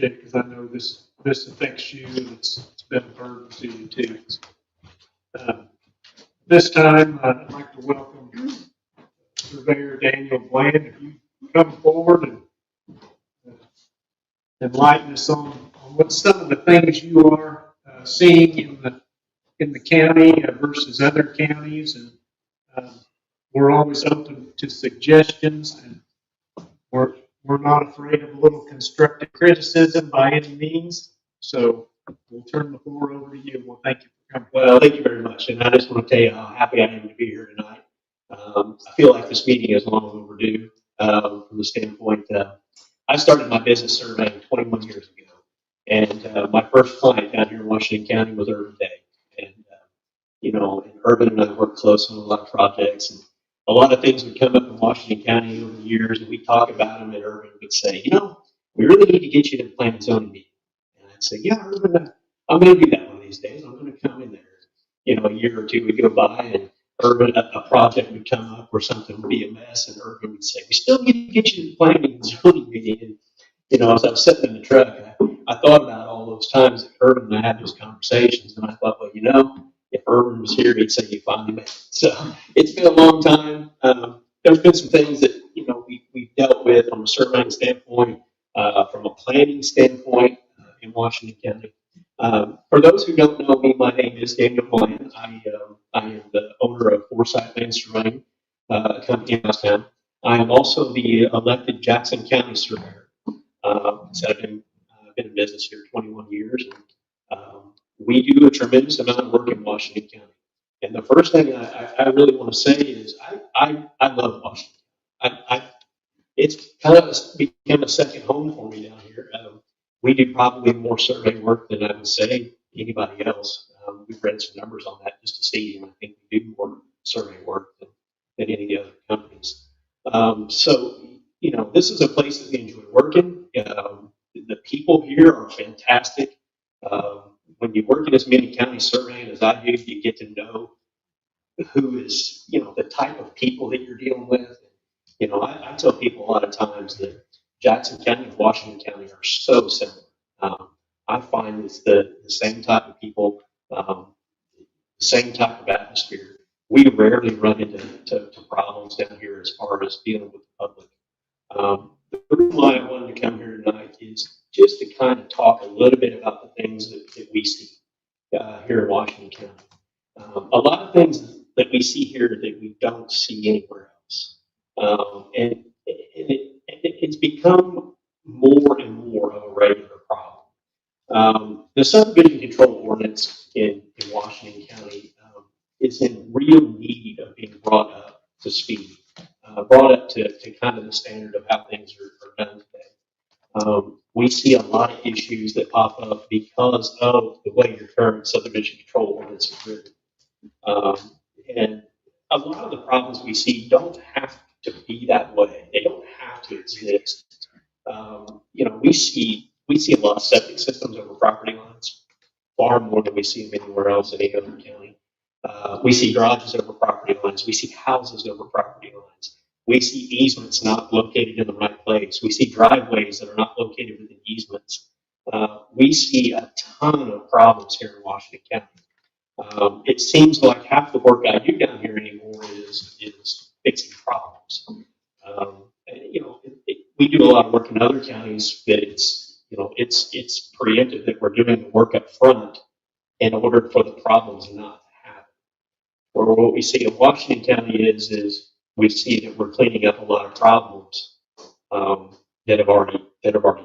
because I know this affects you, and it's been a burden to you too. This time, I'd like to welcome Surveyor Daniel Bland. If you come forward and enlighten us on what some of the things you are seeing in the county versus other counties, and we're always open to suggestions, and we're not afraid of a little constructive criticism by any means. So we'll turn the floor over to you. Well, thank you for coming. Well, thank you very much, and I just want to tell you how happy I am to be here tonight. I feel like this meeting is long overdue from the standpoint I started my business surveying 21 years ago, and my first client down here in Washington County was Urban Day. And, and Urban and I worked close on a lot of projects, and a lot of things would come up in Washington County over the years, and we'd talk about them, and Urban would say, we really need to get you to the planning and zoning meeting. And I'd say, yeah, Urban, I'm going to do that one of these days. I'm going to come in there. A year or two would go by, and Urban, a project would come up or something would be a mess, and Urban would say, we still need to get you to the planning and zoning meeting. And, as I was sitting in the truck, I thought about all those times that Urban and I had those conversations, and I thought, well, if Urban was here, he'd say you finally made it. So it's been a long time. There's been some things that, we've dealt with from a surveying standpoint, from a planning standpoint in Washington County. For those who don't know me, my name is Daniel Bland. I am the owner of Foresight Land Surveying, a company in Austin. I am also the elected Jackson County Surveyor. So I've been in business here 21 years. And, we do a tremendous amount of work in Washington County. And the first thing I really want to say is I love Washington. It's kind of become a second home for me down here. We do probably more survey work than I would say anybody else. We've read some numbers on that just to see, and I think we do more survey work than any of the other companies. So, this is a place that we enjoy working. The people here are fantastic. When you work in as many county surveying as I do, you get to know who is, the type of people that you're dealing with. I tell people a lot of times that Jackson County and Washington County are so similar. I find it's the same type of people, the same type of atmosphere. We rarely run into problems down here as far as dealing with the public. The reason why I wanted to come here tonight is just to kind of talk a little bit about the things that we see here in Washington County. A lot of things that we see here that we don't see anywhere else. And it's become more and more of a regular problem. The subdivision control ordinance in Washington County is in real need of being brought up to speed, brought up to kind of the standard of how things are done today. We see a lot of issues that pop up because of the way your current subdivision control ordinance is written. And a lot of the problems we see don't have to be that way. They don't have to exist. We see a lot of septic systems over property lines, far more than we see them anywhere else in any other county. We see garages over property lines. We see houses over property lines. We see easements not located in the right place. We see driveways that are not located within easements. We see a ton of problems here in Washington County. It seems like half the work I do down here anymore is fixing problems. We do a lot of work in other counties that it's preemptive that we're doing the work up front in order for the problems not to happen. Or what we see in Washington County is we see that we're cleaning up a lot of problems that have already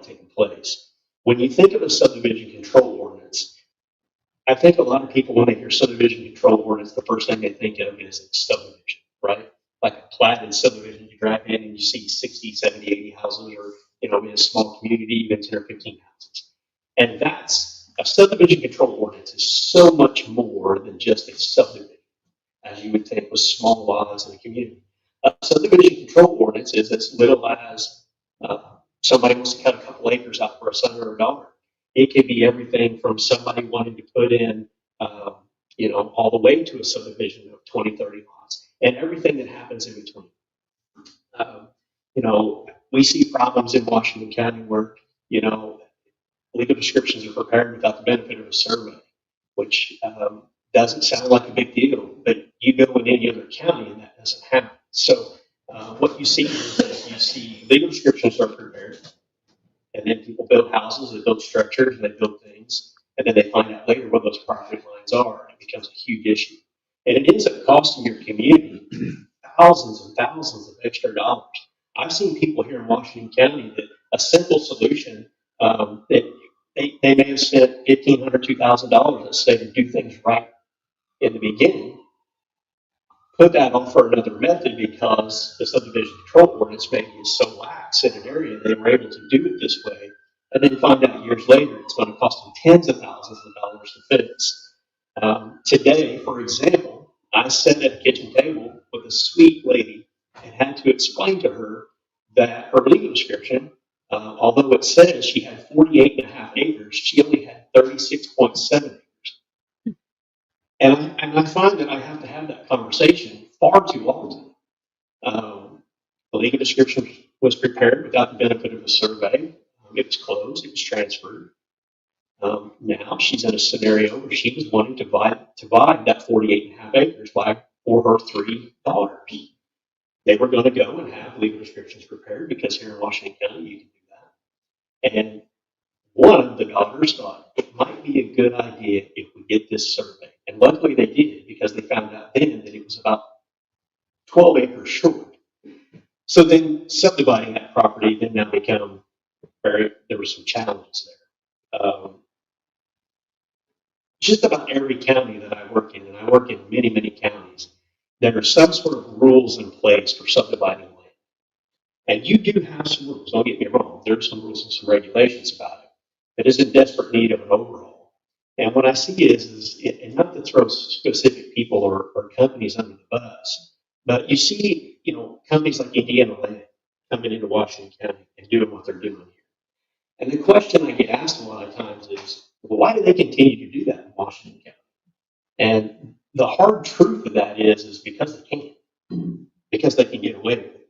taken place. When you think of a subdivision control ordinance, I think a lot of people, when they hear subdivision control ordinance, the first thing they think of is subdivision, right? Like a platted subdivision, you drive in and you see 60, 70, 80 houses, or in a small community, even 10 or 15 houses. And that's a subdivision control ordinance is so much more than just a subdivision, as you would think with small lots in a community. A subdivision control ordinance is as little as somebody wants to cut a couple acres out for a son or a daughter. It could be everything from somebody wanting to put in, all the way to a subdivision of 20, 30 lots, and everything that happens in between. We see problems in Washington County where, legal descriptions are prepared without the benefit of a survey, which doesn't sound like a big deal, but you go in any other county and that doesn't happen. So what you see is that you see legal descriptions are prepared, and then people build houses, they build structures, and they build things, and then they find out later what those property lines are, and it becomes a huge issue. And it ends up costing your community thousands and thousands of extra dollars. I've seen people here in Washington County that a simple solution that they may have spent $1,500, $2,000, let's say, to do things right in the beginning, put that on for another method because the subdivision control ordinance maybe is so lax in an area they were able to do it this way, and then find out years later it's going to cost them tens of thousands of dollars to fix. Today, for example, I sat at the kitchen table with a sweet lady and had to explain to her that her legal description, although it says she had 48.5 acres, she only had 36.7 acres. And I find that I have to have that conversation far too often. The legal description was prepared without the benefit of a survey. It was closed, it was transferred. Now she's in a scenario where she was wanting to buy that 48.5 acres for her three daughters. They were going to go and have legal descriptions prepared because here in Washington County you can do that. And one of the daughters thought it might be a good idea if we get this survey. And luckily they did, because they found out then that it was about 12 acres short. So then subdividing that property then now become there were some challenges there. Just about every county that I work in, and I work in many, many counties, there are some sort of rules in place for subdividing land. And you do have some rules, don't get me wrong, there are some rules and some regulations about it. It is in desperate need of an overhaul. And what I see and not to throw specific people or companies under the bus, but you see, companies like Indiana Land coming into Washington County and doing what they're doing here. And the question I get asked a lot of times is, well, why do they continue to do that in Washington County? And the hard truth of that is because they can, because they can get away with it.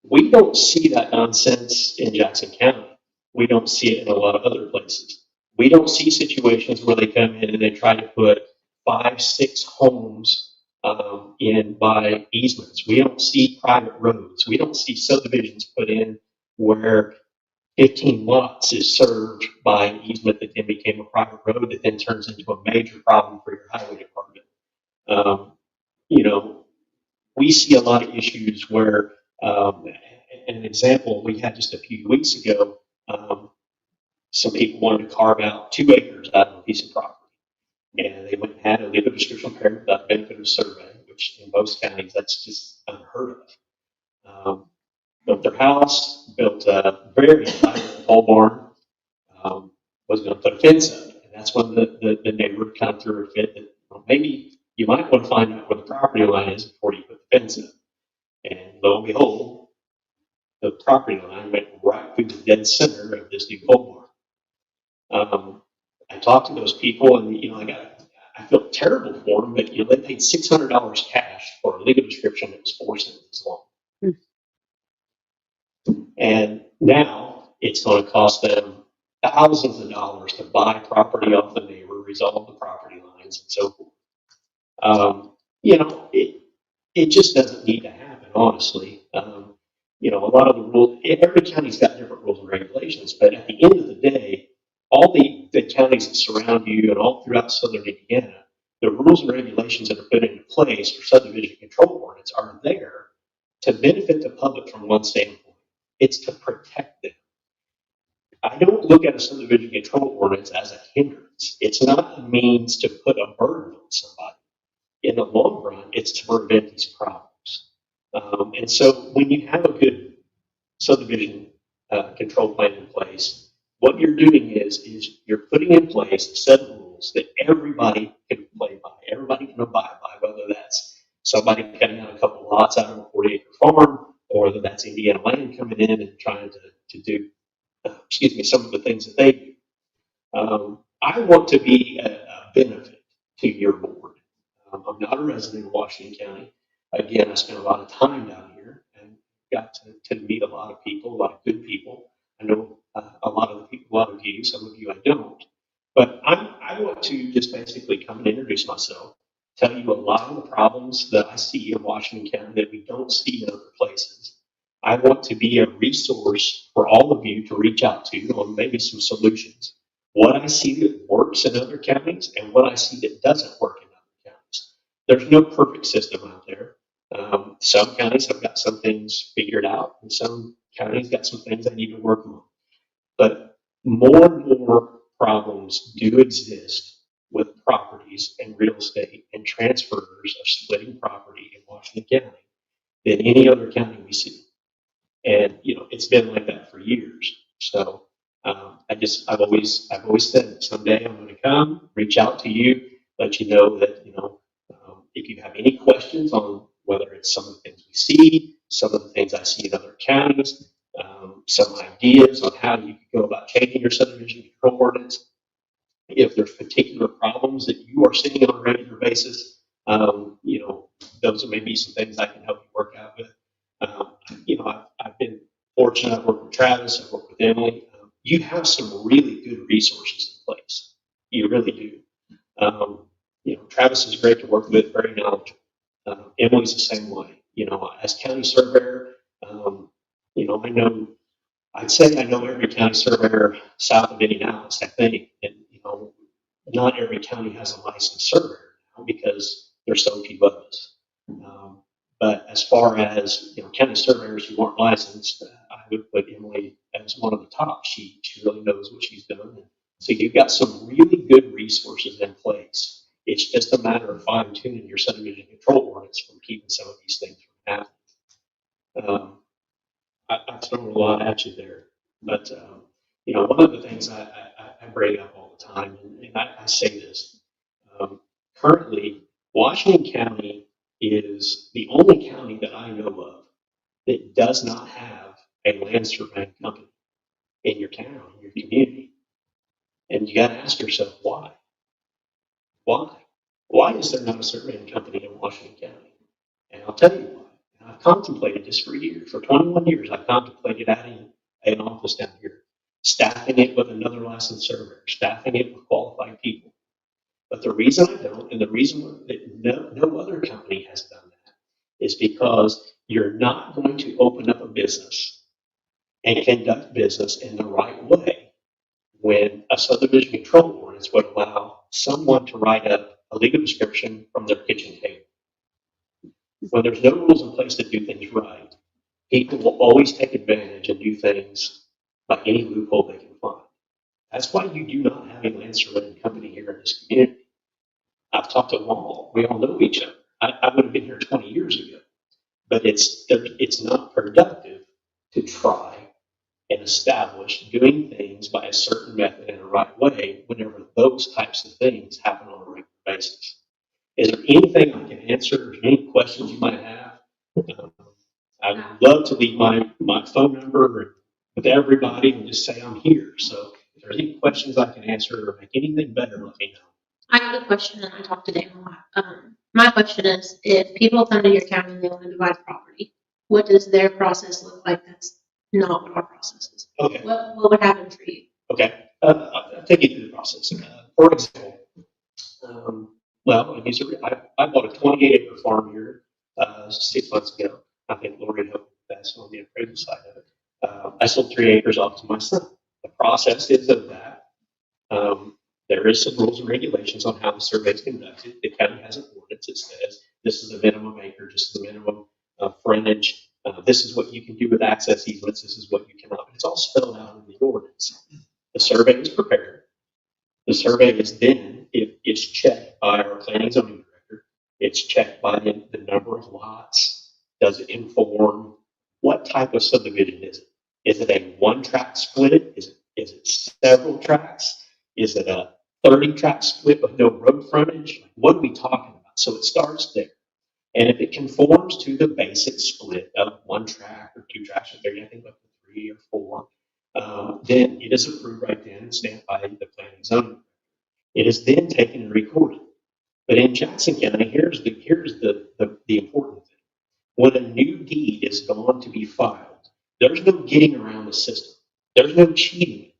We don't see that nonsense in Jackson County. We don't see it in a lot of other places. We don't see situations where they come in and they try to put 5, 6 homes in by easements. We don't see private roads. We don't see subdivisions put in where 15 lots is served by an easement that then became a private road that then turns into a major problem for your highway department. We see a lot of issues where, an example we had just a few weeks ago, some people wanted to carve out 2 acres out of a piece of property. And they went and had a legal description prepared without the benefit of a survey, which in most counties, that's just unheard of. Built their house, built a very elaborate pole barn, was going to put a fence up. And that's when the neighbor kind of threw a fit that, well, maybe you might want to find out where the property line is before you put the fence up. And lo and behold, the property line went right through the dead center of this new pole barn. I talked to those people, and I felt terrible for them, but they paid $600 cash for a legal description that was 4 sentences long. And now it's going to cost them thousands of dollars to buy property off the neighbor, resolve the property lines, and so forth. It just doesn't need to happen, honestly. A lot of the rules, every county's got different rules and regulations, but at the end of the day, all the counties that surround you and all throughout southern Indiana, the rules and regulations that are put into place for subdivision control ordinance are there to benefit the public from one standpoint. It's to protect them. I don't look at a subdivision control ordinance as a hindrance. It's not a means to put a burden on somebody. In the long run, it's to prevent these problems. And so when you have a good subdivision control plan in place, what you're doing is you're putting in place a set of rules that everybody can play by, everybody can abide by, whether that's somebody cutting out a couple lots out of a 40-acre farm, or whether that's Indiana Land coming in and trying to do, some of the things that they do. I want to be a benefit to your board. I'm not a resident of Washington County. Again, I spent a lot of time down here and got to meet a lot of people, a lot of good people. I know a lot of the people, a lot of you, some of you I don't. But I want to just basically come and introduce myself, tell you a lot of the problems that I see in Washington County that we don't see in other places. I want to be a resource for all of you to reach out to on maybe some solutions. What I see that works in other counties and what I see that doesn't work in other counties. There's no perfect system out there. Some counties have got some things figured out, and some counties got some things they need to work on. But more and more problems do exist with properties and real estate and transfers of splitting property in Washington County than any other county we see. And it's been like that for years. So I've always said that someday I'm going to come, reach out to you, let you know that if you have any questions on whether it's some of the things we see, some of the things I see in other counties, some ideas on how you could go about changing your subdivision control ordinance. If there's particular problems that you are seeing on a regular basis, those may be some things I can help you work out with. I've been fortunate. I've worked with Travis. I've worked with Emily. You have some really good resources in place. You really do. Travis is great to work with, very knowledgeable. Emily's the same way. As county surveyor, I'd say I know every county surveyor south of Indianapolis, I think. And, not every county has a licensed surveyor now because there's so few of us. But as far as county surveyors who aren't licensed, I would put Emily as one of the top. She really knows what she's doing. So you've got some really good resources in place. It's just a matter of fine tuning your subdivision control ordinance from keeping some of these things from happening. I've thrown a lot at you there, but one of the things I bring up all the time, and I say this, currently Washington County is the only county that I know of that does not have a land surveying company in your town, in your community. And you got to ask yourself, why? Why? Why is there not a surveying company in Washington County? And I'll tell you why. And I've contemplated this for years. For 21 years, I've contemplated adding an office down here, staffing it with another licensed surveyor, staffing it with qualified people. But the reason I don't, and the reason that no other company has done that, is because you're not going to open up a business and conduct business in the right way when a subdivision control ordinance would allow someone to write up a legal description from their kitchen table. When there's no rules in place to do things right, people will always take advantage and do things by any loophole they can find. That's why you do not have a land surveying company here in this community. I've talked to them all. We all know each other. I would have been here 20 years ago, but it's not productive to try and establish doing things by a certain method in the right way whenever those types of things happen on a regular basis. Is there anything I can answer? Any questions you might have? I would love to leave my phone number with everybody and just say I'm here. So if there's any questions I can answer or make anything better, let me know. I have a question, and I talked to Dan a lot. My question is, if people come to your county and they want to divide property, what does their process look like? That's not what our process is. Okay. What would happen for you? Okay. I'll take you through the process. For example, I bought a 28-acre farm here 6 months ago. I think Lori helped that's on the appraisal side of it. I sold 3 acres off to my son. The process is of that. There is some rules and regulations on how the survey is conducted. The county has an ordinance that says this is the minimum acreage, this is the minimum frontage. This is what you can do with access easements. This is what you cannot. It's all spelled out in the ordinance. The survey is prepared. The survey is then, it's checked by our planning and zoning director. It's checked by the number of lots. Does it inform what type of subdivision is it? Is it a one-track split? Is it several tracks? Is it a 30-track split with no road frontage? What are we talking about? So it starts there. And if it conforms to the basic split of 1 track or 2 tracks or 30, I think up to 3 or 4, then it is approved right then and stamped by the planning and zoning. It is then taken and recorded. But in Jackson County, here's the important thing. When a new deed is going to be filed, there's no getting around the system. There's no cheating.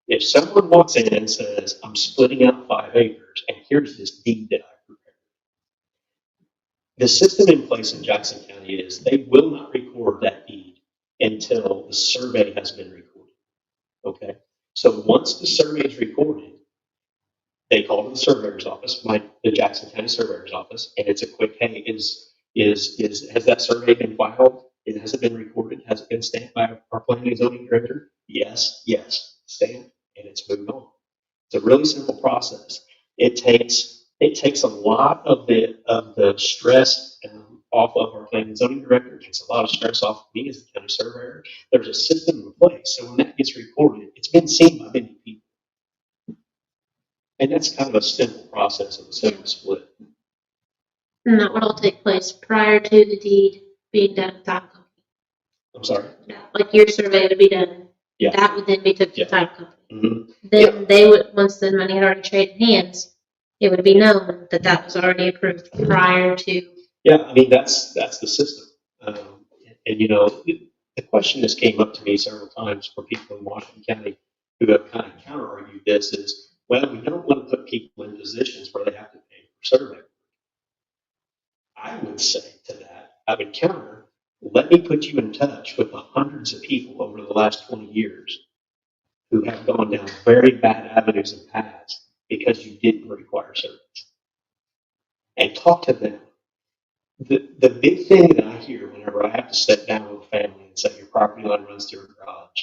If someone walks in and says, I'm splitting out 5 acres and here's this deed that I prepared, the system in place in Jackson County is they will not record that deed until the survey has been recorded. Okay? So once the survey is recorded, they call to the surveyor's office, the Jackson County Surveyor's Office, and it's a quick, hey, has that survey been filed? Has it been recorded? Has it been stamped by our planning and zoning director? Yes, stamped, and it's moved on. It's a really simple process. It takes a lot of the stress off of our planning and zoning director. It takes a lot of stress off of me as the county surveyor. There's a system in place, so when that gets recorded, it's been seen by many people. And that's kind of a simple process of a simple split. And that would all take place prior to the deed being done at title company. I'm sorry. Yeah, like your survey would be done. Yeah. That would then be took to Yeah. the title company. Mm-hmm. Then they would, once the money had already traded hands, it would be known that that was already approved prior to. Yeah, I mean, that's the system. And, the question that's came up to me several times from people in Washington County who have kind of counter-argued this is, well, we don't want to put people in positions where they have to pay for survey. I would say to that, I would counter, let me put you in touch with the hundreds of people over the last 20 years who have gone down very bad avenues and paths because you didn't require surveys. And talk to them. The big thing that I hear whenever I have to sit down with a family and say your property line runs through a garage,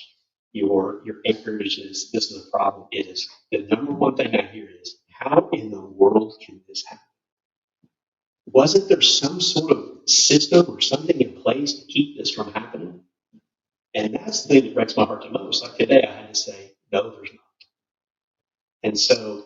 your acreage is, this is a problem, is the number one thing I hear is, how in the world can this happen? Wasn't there some sort of system or something in place to keep this from happening? And that's the thing that breaks my heart the most. Like today, I had to say, no, there's not. And so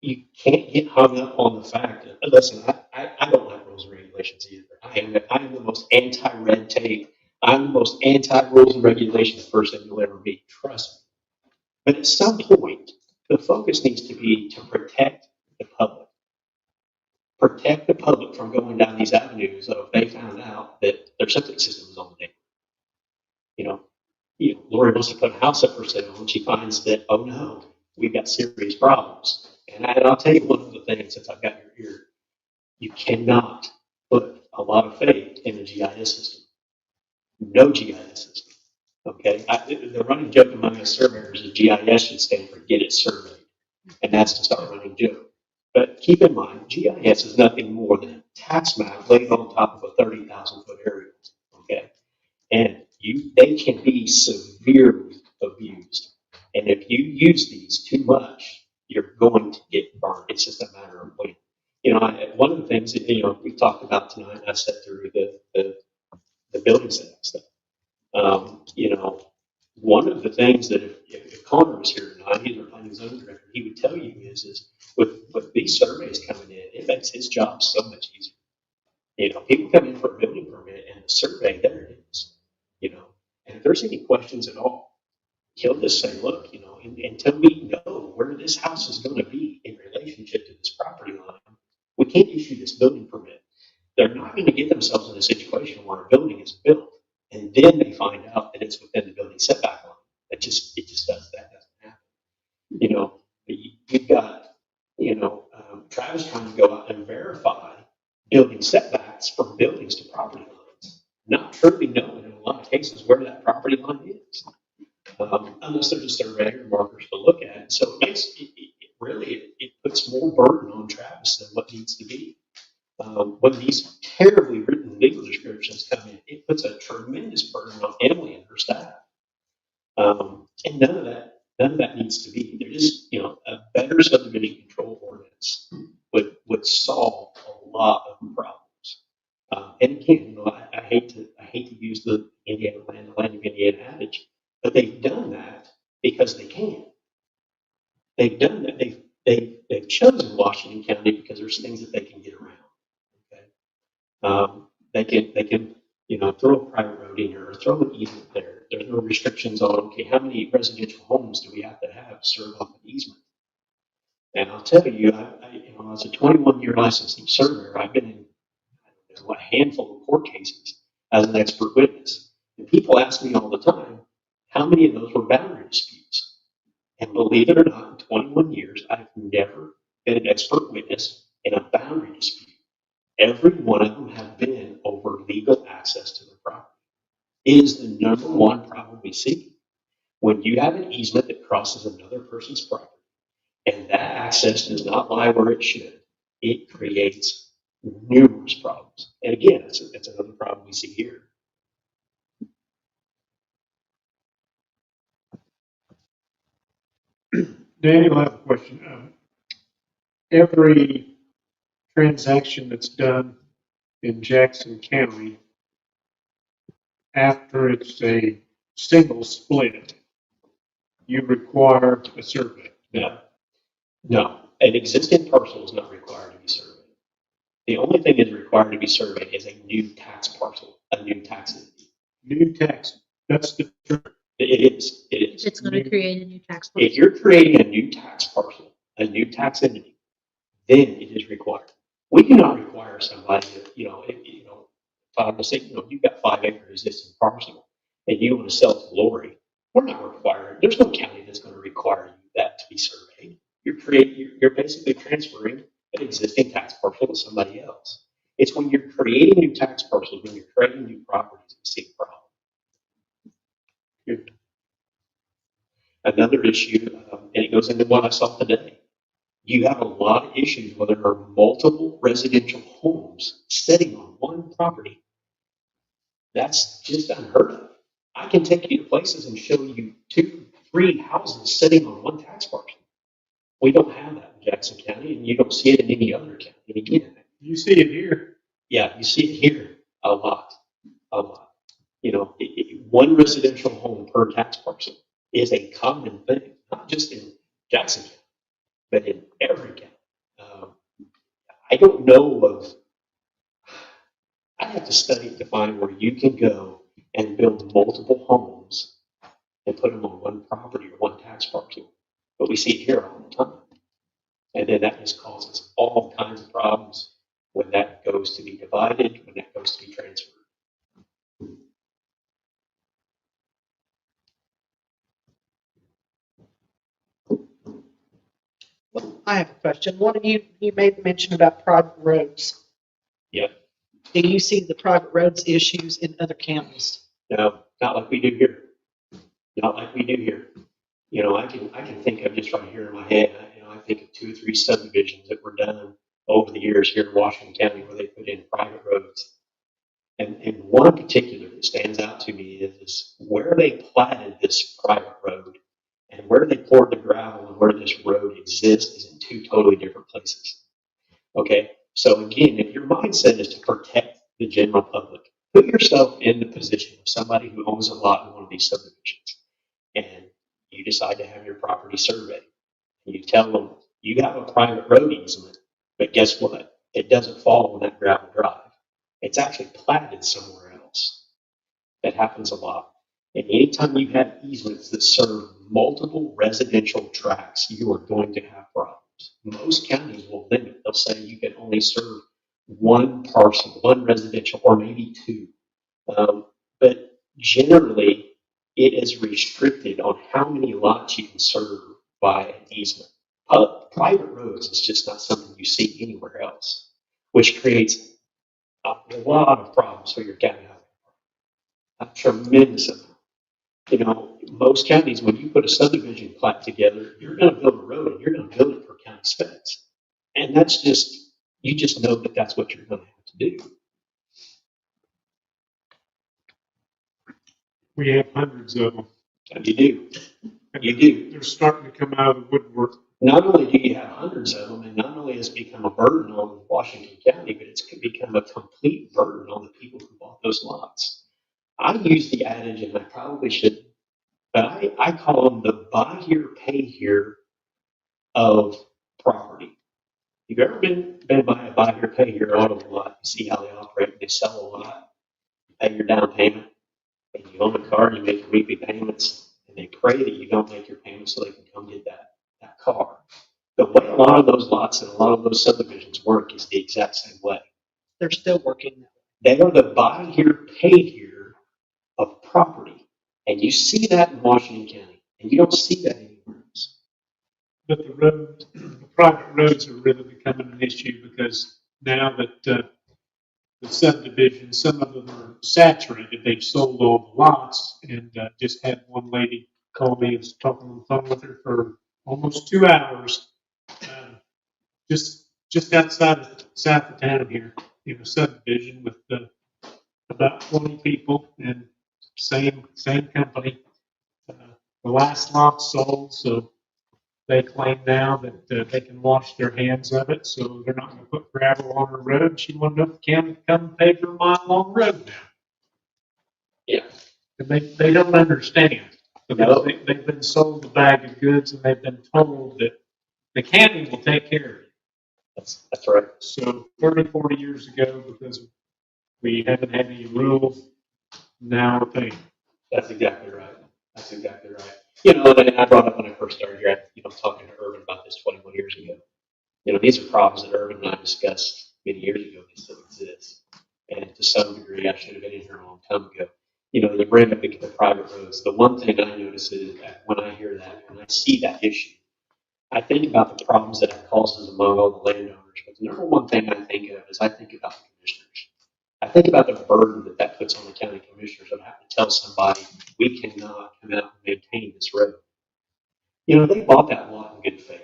you can't get hung up on the fact that, listen, I don't like rules and regulations either. I am the most anti-red tape. I'm the most anti-rules and regulations person you'll ever be. Trust me. But at some point, the focus needs to be to protect the public. Protect the public from going down these avenues of if they found out that their septic system is on the neighbor. Lori wants to put a house up for sale and she finds that, oh no, we've got serious problems. And I'll tell you one of the things, since I've got your ear, you cannot put a lot of faith in the GIS system. No GIS system. Okay? The running joke among us surveyors is GIS should stand for get it surveyed. And that's just our running joke. But keep in mind, GIS is nothing more than a tax map laid on top of a 30,000-foot area. Okay? And they can be severely abused. And if you use these too much, you're going to get burned. It's just a matter of when. One of the things that, we talked about tonight, I said through the building setup stuff. One of the things that if Connor was here tonight, he's our planning zoning director, he would tell you is with these surveys coming in, it makes his job so much easier. People come in for a building permit and the survey, there it is. And if there's any questions at all, he'll just say, look, until we know where this house is going to be in relationship to this property line, we can't issue this building permit. They're not going to get themselves in a situation where a building is built and then they find out that it's within the building setback line. It just doesn't happen. You've got, Travis trying to go out and verify building setbacks from buildings to property lines, not truly knowing in a lot of cases where that property line is. Unless there's a survey or markers to look at. So it puts more burden on Travis than what needs to be. When these terribly written legal descriptions come in, it puts a tremendous burden on Emily and her staff. And none of that needs to be. There is, a better subdivision control ordinance would solve a lot of problems. And again, I hate to use the land of Indiana adage, but they've done that because they can. They've done that. They've chosen Washington County because there's things that they can get around. Okay, they can throw a private road in here or throw an easement there. There's no restrictions on okay, how many residential homes do we have to serve off an easement? And I'll tell you, as a 21-year licensed surveyor, I've been in a handful of court cases as an expert witness. And people ask me all the time, How many of those were boundary disputes? And believe it or not, in 21 years, I've never been an expert witness in a boundary dispute. Every one of them have been over legal access to the property. It is the number one problem we see. When you have an easement that crosses another person's property, and that access does not lie where it should, it creates numerous problems. And again, it's another problem we see here. Daniel, I have a question. Every transaction that's done in Jackson County, after it's a single split, you require a survey. No, an existing parcel is not required to be surveyed. The only thing that's required to be surveyed is a new tax parcel, a new tax entity. New tax, that's the term. It is. If it's going to create a new tax If parcel. you're creating a new tax parcel, a new tax entity, then it is required. We cannot require somebody to, if I'm to say, you've got 5 acres existing parcel and you want to sell it to Lori, we're not requiring, there's no county that's going to require that to be surveyed. You're basically transferring an existing tax parcel to somebody else. It's when you're creating new tax parcels, when you're creating new properties, we see a problem. Another issue, and it goes into what I saw today. You have a lot of issues where there are multiple residential homes sitting on one property. That's just unheard of. I can take you to places and show you 2, 3 houses sitting on one tax parcel. We don't have that in Jackson County, and you don't see it in any other county. And again, You see it here. yeah, you see it here a lot, a lot. One residential home per tax parcel is a common thing, not just in Jackson County, but in every county. I don't know of, I have to study to find where you can go and build multiple homes and put them on one property or one tax parcel. But we see it here all the time. And then that just causes all kinds of problems when that goes to be divided, when that goes to be transferred. I have a question. One of you made mention about private roads. Yep. Do you see the private roads issues in other counties? No, not like we do here. Not like we do here. I can think of just right here in my head, I think of 2 or 3 subdivisions that were done over the years here in Washington County where they put in private roads. And one in particular that stands out to me is where they platted this private road and where they poured the gravel and where this road exists is in 2 totally different places. Okay, so again, if your mindset is to protect the general public, put yourself in the position of somebody who owns a lot in one of these subdivisions, and you decide to have your property surveyed. And you tell them you have a private road easement, but guess what? It doesn't fall on that gravel drive. It's actually platted somewhere else. That happens a lot. And anytime you have easements that serve multiple residential tracts, you are going to have problems. Most counties will limit. They'll say you can only serve one parcel, one residential, or maybe 2. But generally, it is restricted on how many lots you can serve by an easement. Private roads is just not something you see anywhere else, which creates a lot of problems for your county. A tremendous amount. Most counties, when you put a subdivision plat together, you're going to build a road and you're going to build it for county specs. And that's just, you just know that that's what you're going to have to do. We have hundreds of them. And you do. And You do. They're starting to come out of the woodwork. Not only do you have hundreds of them, and not only has it become a burden on Washington County, but it's become a complete burden on the people who bought those lots. I use the adage, and I probably shouldn't, but I call them the buy here, pay here of property. You've ever been by a buy here, pay here auto lot? You see how they operate. They sell a lot. You pay your down payment, and you own a car, and you make your weekly payments, and they pray that you don't make your payments so they can come get that car. The way a lot of those lots and a lot of those subdivisions work is the exact same way. They're still working. They are the buy here, pay here of property. And you see that in Washington County, and you don't see that anywhere else. But the private roads are really becoming an issue because now that the subdivisions, some of them are saturated. They've sold all the lots, and just had one lady call me and was talking on the phone with her for almost 2 hours, um, just outside of south of town here, in a subdivision with about 20 people and same company. The last lot sold, so they claim now that they can wash their hands of it, so they're not going to put gravel on her road. She wanted to know if the county would come pave her a mile-long road now. Yeah. And they don't understand No. because they've been sold a bag of goods and they've been told that the county will take care of it. That's right. So 30, 40 years ago, because we haven't had any rules, now we're paying. That's exactly right. That's exactly right. You know, and I brought up when I first started here, talking to Irvin about this 21 years ago. These are problems that Irvin and I discussed many years ago. They still exist. And to some degree, I should have been in here a long time ago. You bring up the private roads. The one thing I notice is that when I hear that, when I see that issue, I think about the problems that it causes among all the landowners. But the number one thing I think of is I think about the commissioners. I think about the burden that puts on the county commissioners of having to tell somebody, we cannot come out and maintain this road. They bought that lot in good faith.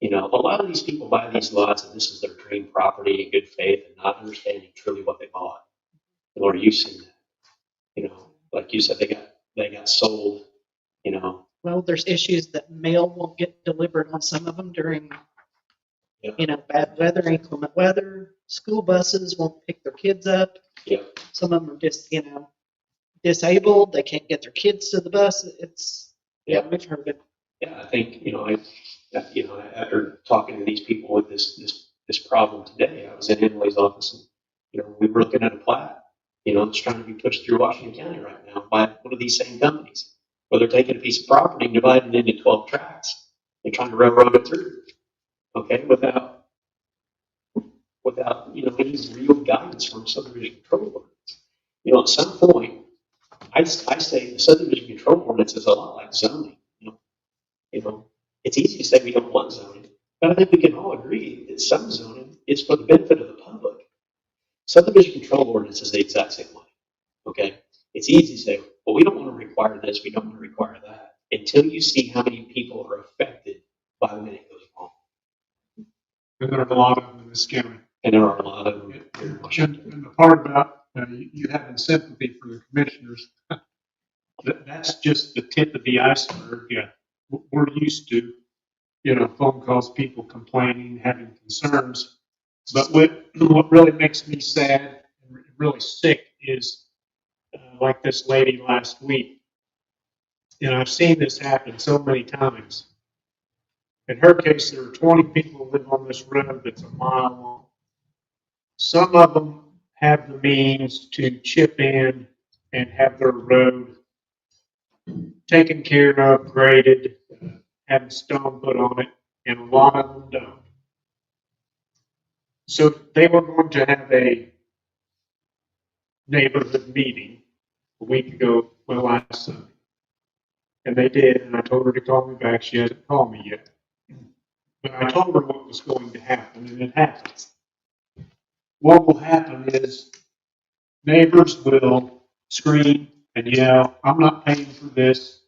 A lot of these people buy these lots and this is their dream property in good faith and not understanding truly what they bought. Lord, you've seen that. Like you said, they got sold, Well, there's issues that mail won't get delivered on some of them during, Yeah. Bad weather, inclement weather. School buses won't pick their kids up. Yeah. Some of them are just, disabled. They can't get their kids to the bus. Yeah. We've heard it. Yeah, I think, after talking to these people with this problem today, I was in Emily's office and, we were looking at a plat, it's trying to be pushed through Washington County right now by one of these same companies, where they're taking a piece of property and dividing it into 12 tracts and trying to railroad it through, okay, without, any real guidance from subdivision control ordinance. At some point, I say the subdivision control ordinance is a lot like zoning. It's easy to say we don't want zoning, but I think we can all agree that some zoning is for the benefit of the public. Subdivision control ordinance is the exact same way. Okay? It's easy to say, well, we don't want to require this, we don't want to require that, until you see how many people are affected by when it goes wrong. And there are a lot of them in this county. And there are a lot of them here in Washington. And the part about you having sympathy for the commissioners, that's just the tip of the iceberg. Yeah. We're used to, phone calls, people complaining, having concerns. But what really makes me sad and really sick is like this lady last week. I've seen this happen so many times. In her case, there are 20 people who live on this road that's a mile long. Some of them have the means to chip in and have their road taken care of, graded, have stone put on it, and a lot of them don't. So they were going to have a neighborhood meeting a week ago, last Sunday. And they did, and I told her to call me back. She hasn't called me yet. But I told her what was going to happen, and it happens. What will happen is neighbors will scream and yell, I'm not paying for this.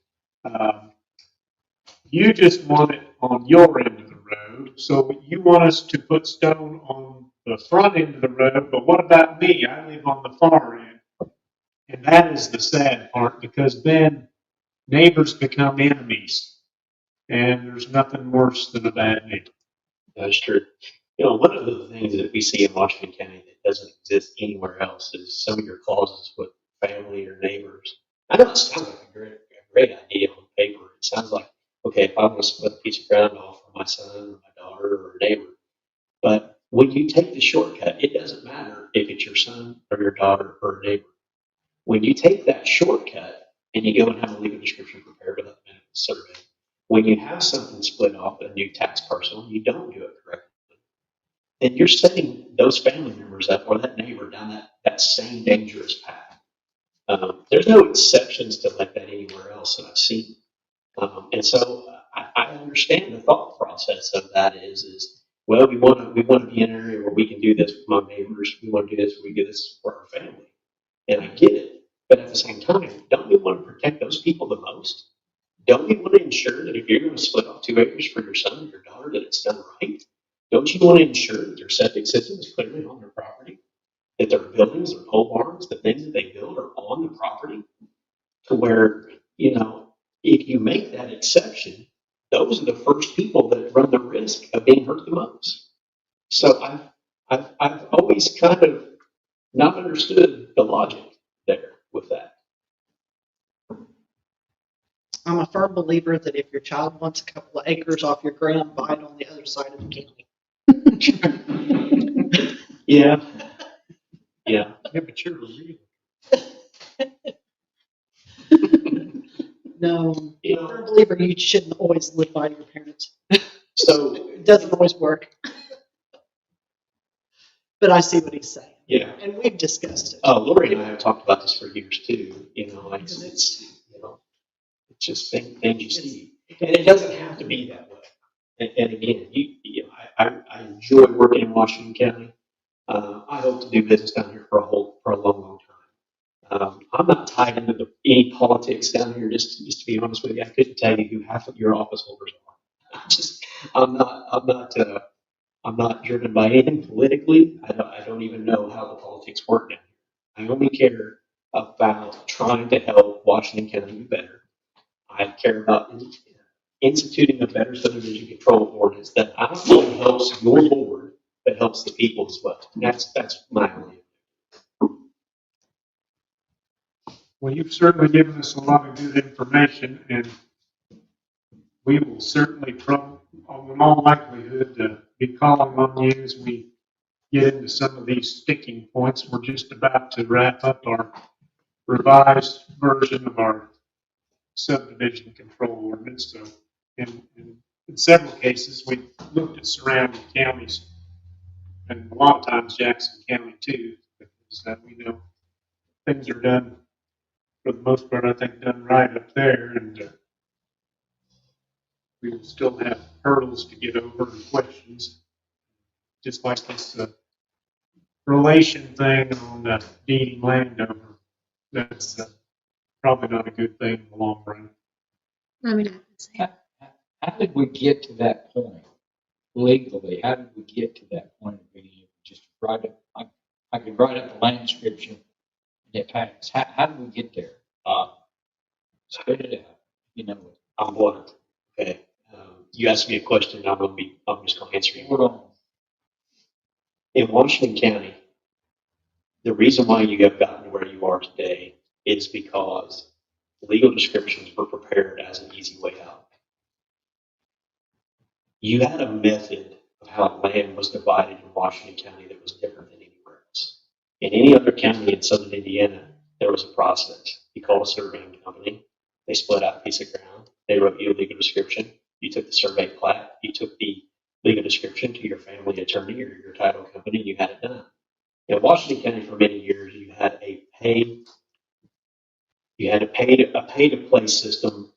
You just want it on your end of the road, so you want us to put stone on the front end of the road, but what about me? I live on the far end. And that is the sad part, because then neighbors become enemies, and there's nothing worse than a bad neighbor. That's true. One of the things that we see in Washington County that doesn't exist anywhere else is some of your clauses with family or neighbors. I know it sounds like a great idea on paper. It sounds like, okay, if I want to split a piece of ground off for my son or my daughter or a neighbor. But when you take the shortcut, it doesn't matter if it's your son or your daughter or a neighbor. When you take that shortcut and you go and have a legal description prepared without a medical survey, when you have something split off a new tax parcel and you don't do it correctly, then you're setting those family members up or that neighbor down that same dangerous path. There's no exceptions to like that anywhere else that I've seen. And so I understand the thought process of that is well, we want to be in an area where we can do this with my neighbors. We want to do this. We do this for our family, and I get it. But at the same time, don't we want to protect those people the most? Don't we want to ensure that if you're going to split off 2 acres for your son or your daughter, that it's done right? Don't you want to ensure that their septic system is clearly on their property? That their buildings, their pole barns, the things that they build are on the property? To where, if you make that exception, those are the first people that run the risk of being hurt the most. So I've always kind of not understood the logic there with that. I'm a firm believer that if your child wants a couple of acres off your ground, buy it on the other side of the county. Yeah. Yeah. Yeah, but you're real. No, You I'm a know, firm believer you shouldn't always live by your parents. so, It doesn't always work. But I see what he's saying, yeah. and we've discussed it. Lori and I have talked about this for years too. It's just things you see. And it doesn't have to be that way. And again, I enjoy working in Washington County. I hope to do business down here for a long, long time. I'm not tied into any politics down here. Just to be honest with you, I couldn't tell you who half of your office holders are. I'm not driven by anything politically. I don't even know how the politics work down here. I only care about trying to help Washington County be better. I care about instituting a better subdivision control ordinance that not only helps your board, but helps the people as well. And that's my only. Well, you've certainly given us a lot of good information, and we will certainly, in all likelihood, be calling on you as we get into some of these sticking points. We're just about to wrap up our revised version of our subdivision control ordinance. So, in several cases, we've looked at surrounding counties, and a lot of times Jackson County too, because we know things are done, for the most part, I think, done right up there, and we will still have hurdles to get over and questions, just like this relation thing on deeding land over. That's probably not a good thing in the long run. I mean, I can say, How did we get to that point legally? How did we get to that point of being able to just write it? I could write up the land description and it passed. How did we get there? Spit it out. I'm blunt. Okay. You asked me a question, and I'm just going to answer you. Hold on. In Washington County, the reason why you have gotten to where you are today is because legal descriptions were prepared as an easy way out. You had a method of how land was divided in Washington County that was different than anywhere else. In any other county in southern Indiana, there was a process. You called a surveying company. They split out a piece of ground. They wrote you a legal description. You took the survey plat. You took the legal description to your family attorney or your title company. You had it done. In Washington County, for many years, you had a pay to play system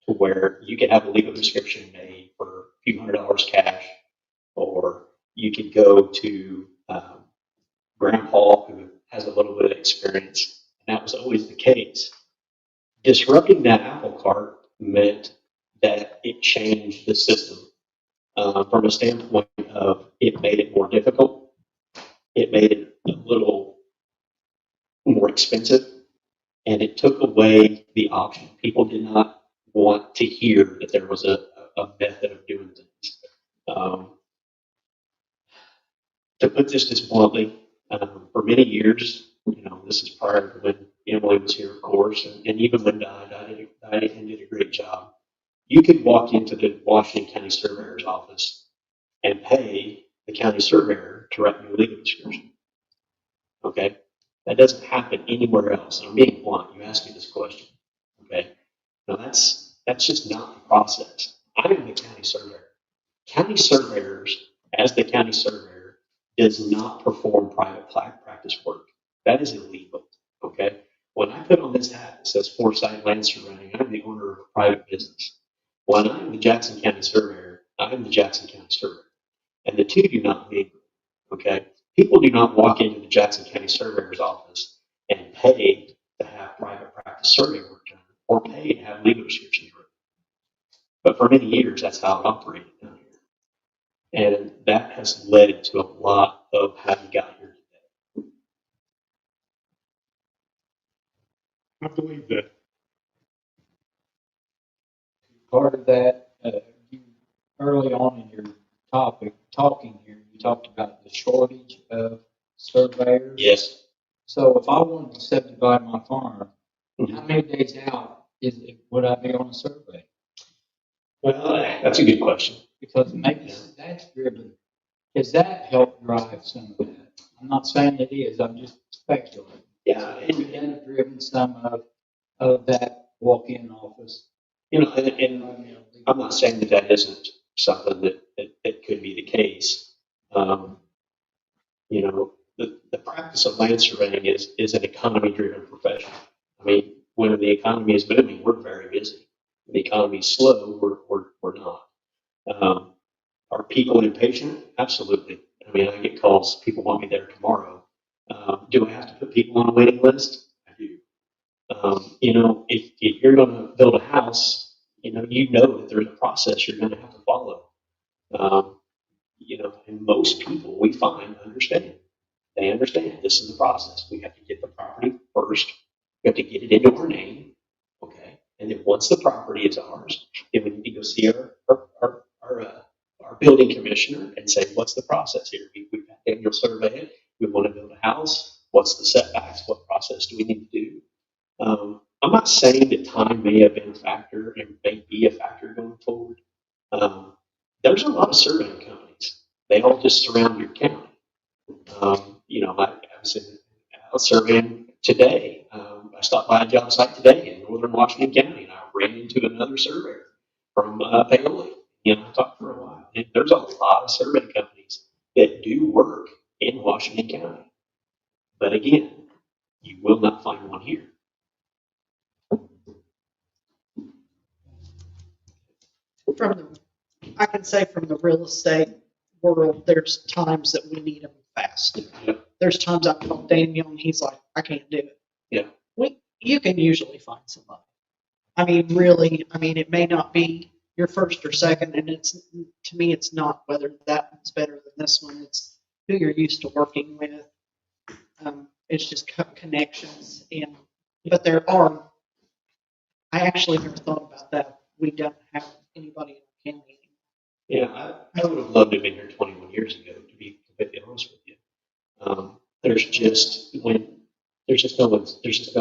to where you could have a legal description made for a few $100s cash, or you could go to Grandpa, who has a little bit of experience, and that was always the case. Disrupting that apple cart meant that it changed the system from a standpoint of it made it more difficult. It made it a little more expensive, and it took away the option. People did not want to hear that there was a method of doing things. To put this just bluntly, for many years, this is prior to when Emily was here, of course, and even when Diane did a great job. You could walk into the Washington County Surveyor's office and pay the county surveyor to write you a legal description. Okay? That doesn't happen anywhere else. And I'm being blunt. You asked me this question. Okay? Now that's just not the process. I am the county surveyor. County surveyors, as the county surveyor, does not perform private practice work. That is illegal. Okay? When I put on this hat that says Foresight Land Surveying, I'm the owner of a private business. When I'm the Jackson County Surveyor, I'm the Jackson County Surveyor. And the two do not mingle, okay? People do not walk into the Jackson County Surveyor's office and pay to have private practice survey work done or pay to have legal descriptions written. But for many years, that's how it operated down here. And that has led to a lot of how you got here today. I believe that. Part of that, you, early on in your talking here, you talked about the shortage of surveyors. Yes. So if I wanted to subdivide my farm, Mhm. how many days out would I be on a survey? Well, that's a good question. Because maybe that's driven, does that help drive some of that? I'm not saying it is, I'm just speculating. Yeah, Maybe that have driven some of that walk-in office. and I'm not saying that that isn't something that could be the case. The practice of land surveying is an economy-driven profession. I mean, when the economy is booming, we're very busy. When the economy is slow, we're not. Are people impatient? Absolutely. I mean, I get calls, people want me there tomorrow. Do I have to put people on a waiting list? I do. If you're going to build a house, you know that there's a process you're going to have to follow. And most people we find understand. They understand this is the process. We have to get the property first. We have to get it into our name, okay? And then once the property is ours, then we need to go see our building commissioner and say, what's the process here? We've got annual survey it. We want to build a house. What's the setbacks? What process do we need to do? I'm not saying that time may have been a factor and may be a factor going forward. There's a lot of surveying companies. They all just surround your county. I was surveying today. I stopped by a job site today in northern Washington County, and I ran into another surveyor from Paoli. I talked for a while. And there's a lot of survey companies that do work in Washington County. But again, you will not find one here. I can say from the real estate world, there's times that we need them fast. Yeah. There's times I call Daniel and he's like, I can't do it. Yeah. You can usually find somebody. I mean, really, it may not be your first or second, and to me, it's not whether that one's better than this one. It's who you're used to working with. It's just connections, but there are. I actually never thought about that. We don't have anybody in the county. Yeah, I would have loved to have been here 21 years ago, to be completely honest with you. There's just no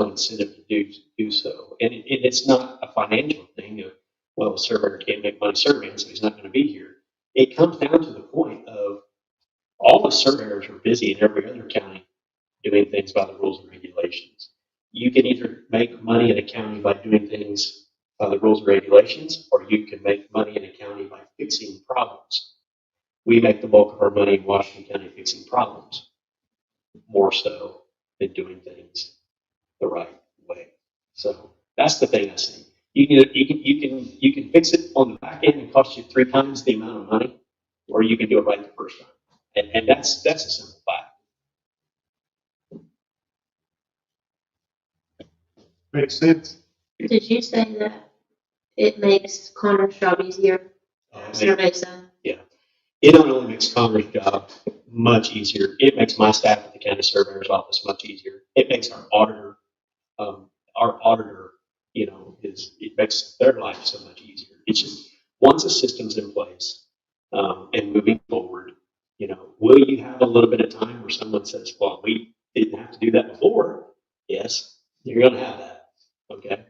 incentive to do so, and it's not a financial thing of, well, a surveyor can't make money surveying, so he's not going to be here. It comes down to the point of all the surveyors are busy in every other county doing things by the rules and regulations. You can either make money in a county by doing things by the rules and regulations, or you can make money in a county by fixing problems. We make the bulk of our money in Washington County fixing problems, more so than doing things the right way. So that's the thing I see. You can fix it on the back end and cost you 3 times the amount of money, or you can do it right the first time. And that's a simple fact. Makes sense. Did you say that it makes Connor's job easier? Survey said. It not only makes Connor's job much easier, it makes my staff at the county surveyor's office much easier. It makes our auditor, it makes their life so much easier. It's just, once a system's in place, and moving forward, will you have a little bit of time where someone says, well, we didn't have to do that before? Yes, you're going to have that. Okay.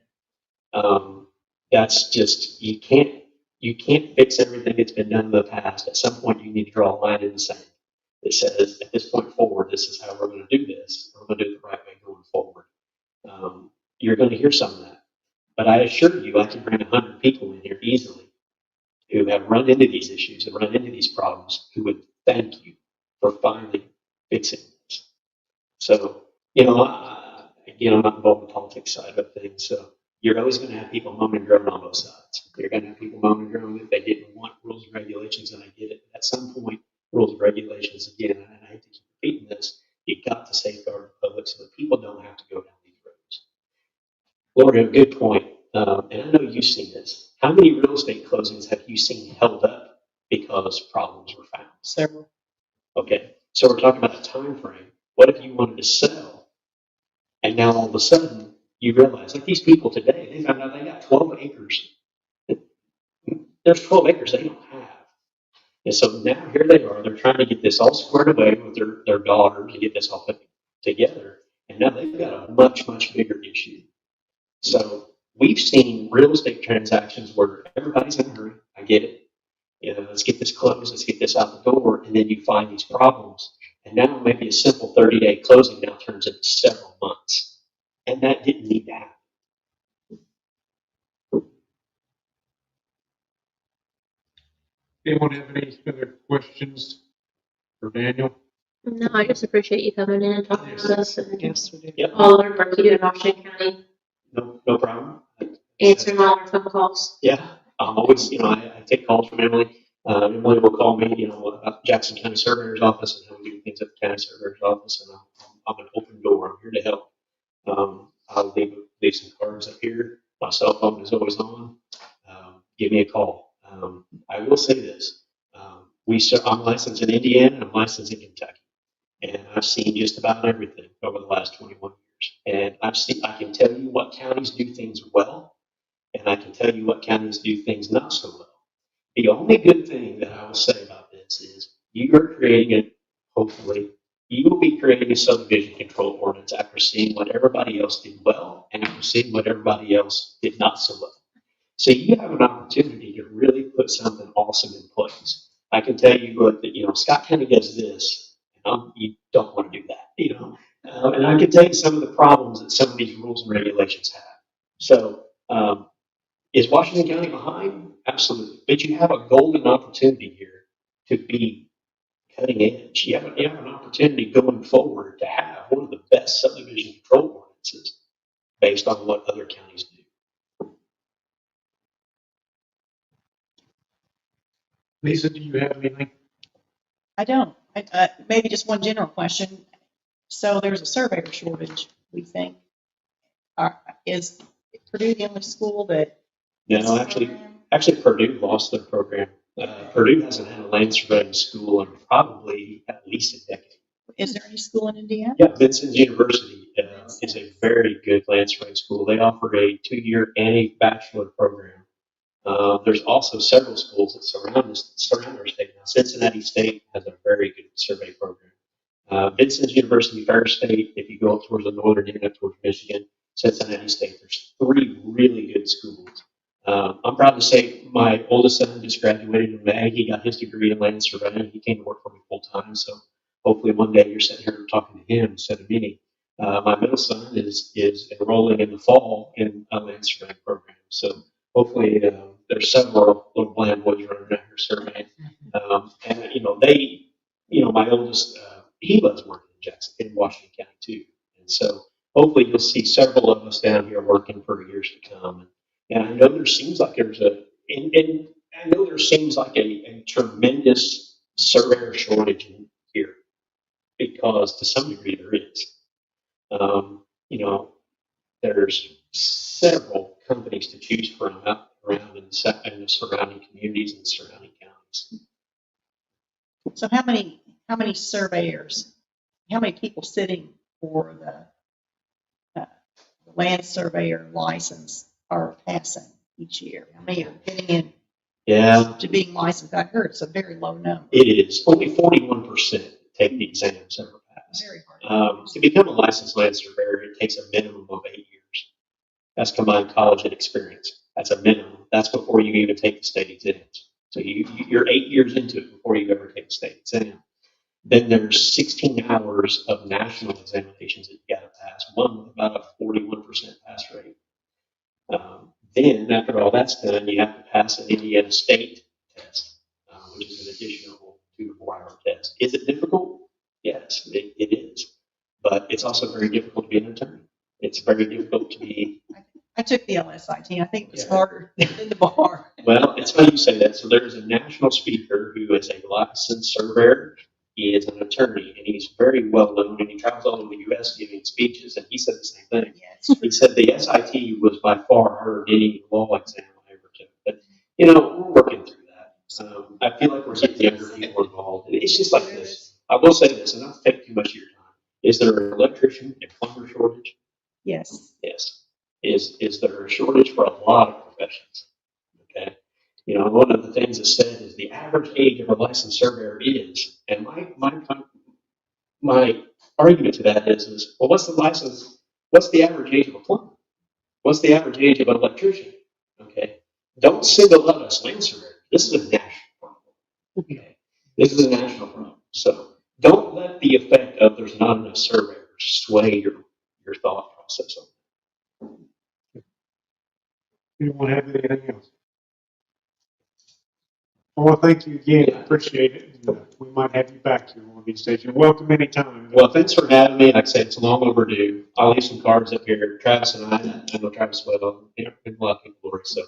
That's just, you can't fix everything that's been done in the past. At some point, you need to draw a line in the sand that says, at this point forward, this is how we're going to do this. We're going to do it the right way going forward. You're going to hear some of that. But I assure you, I can bring 100 people in here easily who have run into these issues and run into these problems who would thank you for finally fixing this. So, again, I'm not involved in the politics side of things, so you're always going to have people moaning and groaning on both sides. You're going to have people moaning and groaning if they didn't want rules and regulations, and I get it. At some point, rules and regulations, again, and I hate to keep repeating this, you've got to safeguard the public so that people don't have to go down these roads. Lord, you have a good point, and I know you've seen this. How many real estate closings have you seen held up because problems were found? Several. Okay, so we're talking about a time frame. What if you wanted to sell, and now all of a sudden you realize, like these people today, they found out they got 12 acres. There's 12 acres they don't have. And so now here they are, they're trying to get this all squared away with their daughter to get this all put together. And now they've got a much, much bigger issue. So we've seen real estate transactions where everybody's in a hurry. I get it. You know, let's get this closed, let's get this out the door, and then you find these problems. And now maybe a simple 30-day closing now turns into several months. And that didn't need to happen. Anyone have any other questions for Daniel? No, I just appreciate you coming in and talking Yes. with us and Yes, we do. Yep. all the work you do in Washington County, No problem. answering all our phone calls. Yeah, I'm always, I take calls from Emily. Emily will call me, about Jackson County Surveyor's Office and how we do things at the County Surveyor's Office, and I'm an open door. I'm here to help. I'll leave some cards up here. My cell phone is always on. Give me a call. I will say this: I'm licensed in Indiana and I'm licensed in Kentucky, and I've seen just about everything over the last 21 years. And I can tell you what counties do things well, and I can tell you what counties do things not so well. The only good thing that I will say about this is you are creating hopefully, you will be creating a subdivision control ordinance after seeing what everybody else did well and after seeing what everybody else did not so well. So you have an opportunity to really put something awesome in place. I can tell you that, Scott County does this, and you don't want to do that, and I can tell you some of the problems that some of these rules and regulations have. So, is Washington County behind? Absolutely. But you have a golden opportunity here to be cutting edge. You have an opportunity going forward to have one of the best subdivision control ordinances based on what other counties do. Lisa, do you have anything? I don't. Maybe just one general question. So there's a surveyor shortage, we think. Is Purdue the only school that? No, actually Purdue lost their program. Purdue hasn't had a land surveying school in probably at least a decade. Is there any school in Indiana? Yeah, Vincent University is a very good land surveying school. They offer a 2-year and a bachelor program. There's also several schools that surround our state. Now, Cincinnati State has a very good survey program. Vincent University, Fair State, if you go up towards the northern end, up towards Michigan, Cincinnati State, there's 3 really good schools. I'm proud to say my oldest son just graduated in May. He got his degree in land surveying. He came to work for me full time. So hopefully one day you're sitting here talking to him instead of me. My middle son is enrolling in the fall in a land surveying program. So hopefully there's several little blind boys running out here surveying. My oldest, he loves working in Washington County too. And so hopefully you'll see several of us down here working for years to come. And I know there seems like a tremendous surveyor shortage here, because to some degree there is. There's several companies to choose from out around in the surrounding communities and the surrounding counties. So how many surveyors, how many people sitting for the land surveyor license are passing each year? How many are getting in Yeah, to being licensed? I heard it's a very low number. it is. Only 41% take the exams ever pass. Very hard. To become a licensed land surveyor, it takes a minimum of 8 years. That's combined college and experience. That's a minimum. That's before you even take the state exams. So you're 8 years into it before you ever take the state exam. Then there's 16 hours of national examinations that you got to pass, one with about a 41% pass rate. Then after all that's done, you have to pass an Indiana state test, which is an additional 2 to 4 hour test. Is it difficult? Yes, it is. But it's also very difficult to be an attorney. It's very difficult to be. I took the LSIT. I think it was Yeah. harder than the bar. Well, it's funny you say that. So there's a national speaker who is a licensed surveyor. He is an attorney, and he's very well known, and he travels all over the U.S. giving speeches, and he said the same thing. Yeah, He said the SIT was by far harder than any law exam I ever took. But, we're working through that. I feel like we're getting younger people involved. And it's just like this. I will say this, and not to take too much of your time. Is there an electrician and plumber shortage? Yes. Yes. Is there a shortage for a lot of professions? Okay. One of the things that's said is the average age of a licensed surveyor is, and my argument to that is, well, what's the average age of a plumber? What's the average age of an electrician? Okay. Don't single out us land surveyors. This is a national problem. Okay. This is a national problem. So don't let the effect of there's not enough surveyors sway your thought process on You don't want to have anything else? I want to thank you again. I appreciate it. And, we might have you back here one of these days. You're welcome anytime. Well, thanks for having me. Like I said, it's long overdue. I'll leave some cards up here. Travis and I know Travis well, and luck and glory. So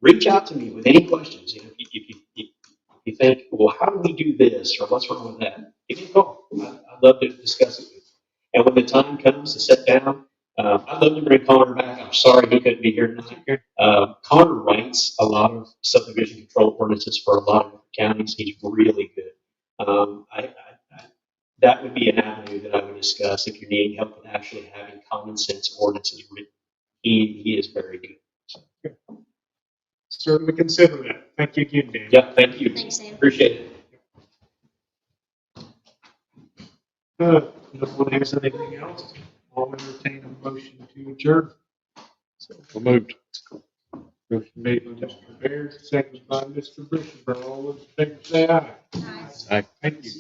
reach out to me with any questions. If you think, well, how do we do this, or what's wrong with that? Give me a call. I'd love to discuss it with you. And when the time comes to sit down, I'd love to bring Connor back. I'm sorry he couldn't be here tonight. Connor writes a lot of subdivision control ordinances for a lot of different counties. He's really good. That would be an avenue that I would discuss if you're needing help with actually having common sense ordinances written. He is very good. So, Certainly consider that. Thank you again, Dan. yeah, thank you. Thanks, Sam. Appreciate it. No one has anything else? I'll entertain a motion to adjourn. So moved. Motion made by Mr. Baird, seconded by Mr. Brishenbaugh. All those in favor say aye. Aye. Aye. Thank you.